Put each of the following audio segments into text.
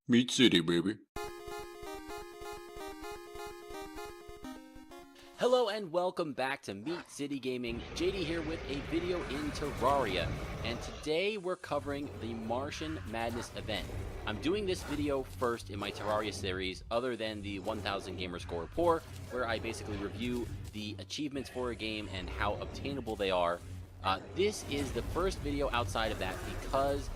Meat City, baby. Hello and welcome back to Meat City Gaming. JD here with a video in Terraria, and today we're covering the Martian Madness event. I'm doing this video first in my Terraria series, other than the 1000 Gamer Score Report, where I basically review the achievements for a game and how obtainable they are. This is the first video outside of that because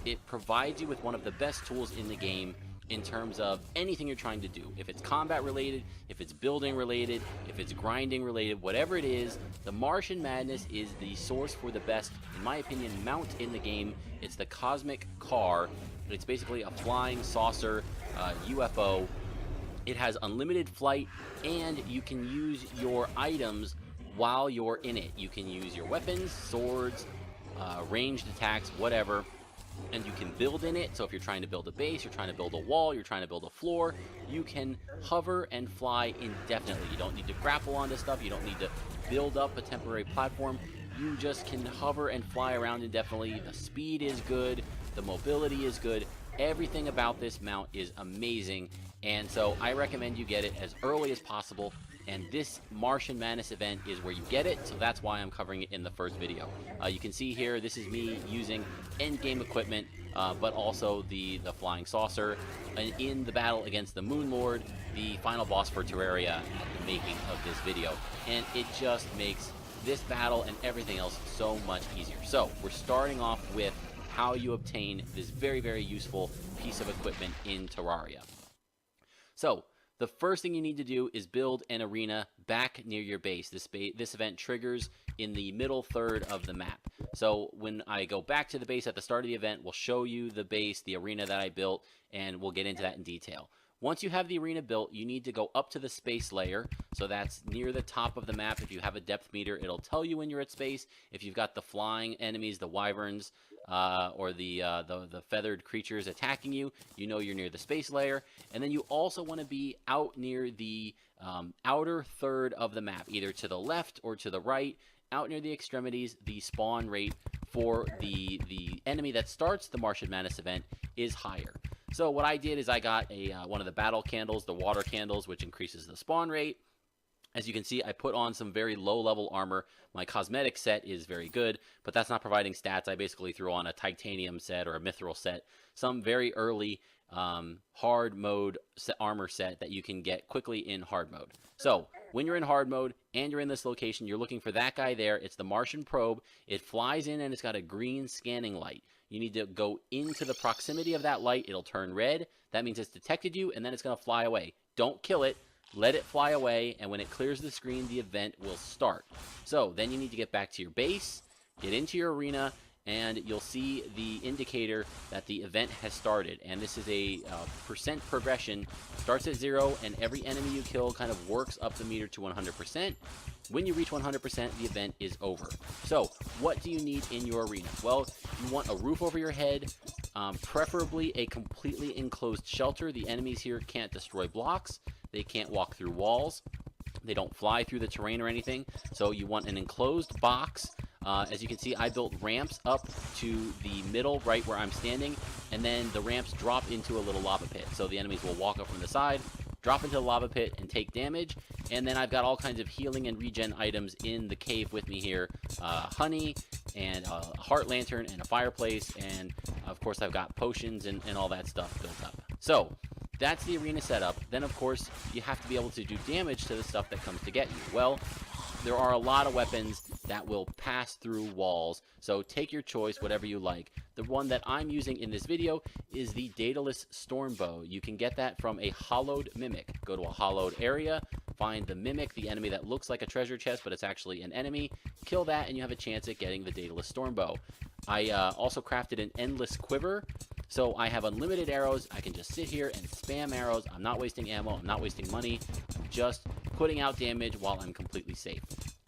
it provides you with one of the best tools in the game in terms of anything you're trying to do. If it's combat related, if it's building related, if it's grinding related, whatever it is, the Martian Madness is the source for the best, in my opinion, mount in the game. It's the Cosmic Car. It's basically a flying saucer UFO. It has unlimited flight, and you can use your items while you're in it. You can use your weapons, swords, ranged attacks, whatever, and you can build in it. So if you're trying to build a base, you're trying to build a wall, you're trying to build a floor, you can hover and fly indefinitely. You don't need to grapple onto stuff. You don't need to build up a temporary platform. You just can hover and fly around indefinitely. The speed is good. The mobility is good. Everything about this mount is amazing, and so I recommend you get it as early as possible. And this Martian Madness event is where you get it, so that's why I'm covering it in the first video. You can see here, this is me using endgame equipment, but also the flying saucer in the battle against the Moon Lord, the final boss for Terraria at the making of this video. And it just makes this battle and everything else so much easier. So we're starting off with how you obtain this very, very useful piece of equipment in Terraria. So the first thing you need to do is build an arena back near your base. This event triggers in the middle third of the map. So when I go back to the base at the start of the event, we'll show you the base, the arena that I built, and we'll get into that in detail. Once you have the arena built, you need to go up to the space layer. So that's near the top of the map. If you have a depth meter, it'll tell you when you're at space. If you've got the flying enemies, the wyverns, or the feathered creatures attacking you, you know you're near the space layer. And then you also want to be out near the outer third of the map, either to the left or to the right. Out near the extremities, the spawn rate for the enemy that starts the Martian Madness event is higher. So what I did is I got one of the battle candles, the water candles, which increases the spawn rate. As you can see, I put on some very low-level armor. My cosmetic set is very good, but that's not providing stats. I basically threw on a titanium set or a mithril set, some very early hard mode armor set that you can get quickly in hard mode. So when you're in hard mode and you're in this location, you're looking for that guy there. It's the Martian Probe. It flies in and it's got a green scanning light. You need to go into the proximity of that light. It'll turn red. That means it's detected you, and then it's going to fly away. Don't kill it. Let it fly away, and when it clears the screen, the event will start. So then you need to get back to your base, get into your arena, and you'll see the indicator that the event has started. And this is a percent progression. Starts at 0, and every enemy you kill kind of works up the meter to 100%. When you reach 100%, the event is over. So what do you need in your arena? Well, you want a roof over your head, preferably a completely enclosed shelter. The enemies here can't destroy blocks. They can't walk through walls. They don't fly through the terrain or anything. So you want an enclosed box. As you can see, I built ramps up to the middle, right where I'm standing, and then the ramps drop into a little lava pit. So the enemies will walk up from the side, drop into the lava pit, and take damage. And then I've got all kinds of healing and regen items in the cave with me here. Honey, and a heart lantern, and a fireplace, and of course I've got potions and all that stuff built up. So that's the arena setup. Then of course you have to be able to do damage to the stuff that comes to get you. Well, there are a lot of weapons that will pass through walls, so take your choice, whatever you like. The one that I'm using in this video is the Daedalus Storm Bow. You can get that from a hollowed mimic. Go to a hollowed area, find the mimic, the enemy that looks like a treasure chest, but it's actually an enemy. Kill that, and you have a chance at getting the Daedalus Storm Bow. I also crafted an endless quiver, so I have unlimited arrows. I can just sit here and spam arrows. I'm not wasting ammo. I'm not wasting money. I'm just putting out damage while I'm completely safe.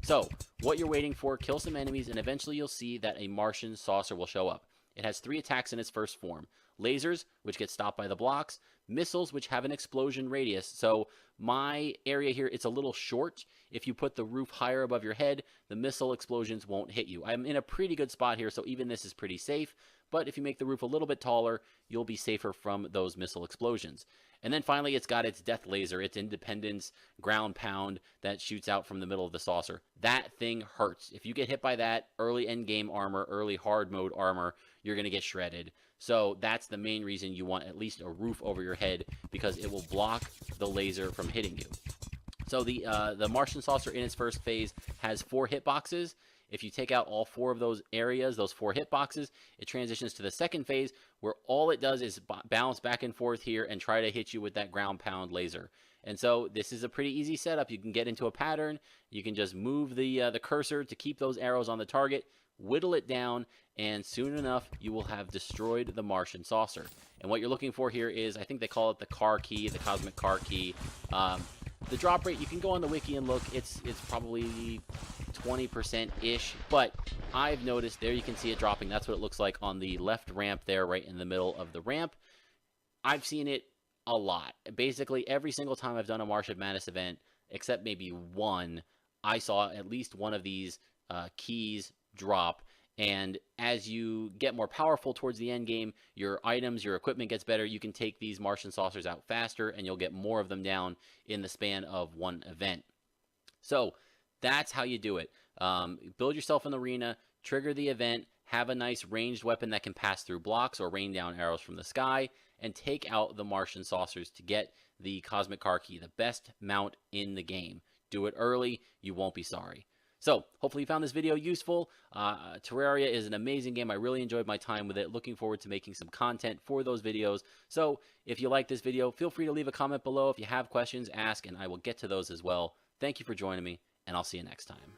So what you're waiting for, kill some enemies, and eventually you'll see that a Martian Saucer will show up. It has 3 attacks in its first form. Lasers, which get stopped by the blocks. Missiles, which have an explosion radius. So my area here, it's a little short. If you put the roof higher above your head, the missile explosions won't hit you. I'm in a pretty good spot here, so even this is pretty safe. but if you make the roof a little bit taller, you'll be safer from those missile explosions. And then finally, it's got its death laser, its Independence ground pound that shoots out from the middle of the saucer. That thing hurts. If you get hit by that early end game armor, early hard mode armor, you're going to get shredded. So that's the main reason you want at least a roof over your head, because it will block the laser from hitting you. So the Martian Saucer in its first phase has 4 hitboxes. If you take out all 4 of those areas, those 4 hitboxes, it transitions to the second phase, where all it does is bounce back and forth here and try to hit you with that ground pound laser. And so this is a pretty easy setup. You can get into a pattern. You can just move the cursor to keep those arrows on the target, whittle it down, and soon enough you will have destroyed the Martian Saucer. And what you're looking for here is, I think they call it the car key, the cosmic car key. The drop rate, you can go on the wiki and look, it's probably 20%-ish, but I've noticed, there you can see it dropping. That's what it looks like on the left ramp there, right in the middle of the ramp. I've seen it a lot. Basically, every single time I've done a Martian Madness event, except maybe one, I saw at least one of these keys drop. And as you get more powerful towards the end game, your items, your equipment gets better. You can take these Martian Saucers out faster, and you'll get more of them down in the span of one event. So that's how you do it. Build yourself an arena, trigger the event, have a nice ranged weapon that can pass through blocks or rain down arrows from the sky, and take out the Martian Saucers to get the Cosmic Car Key, the best mount in the game. Do it early, you won't be sorry. So, hopefully you found this video useful. Terraria is an amazing game. I really enjoyed my time with it. Looking forward to making some content for those videos. So, if you like this video, feel free to leave a comment below. If you have questions, ask, and I will get to those as well. Thank you for joining me, and I'll see you next time.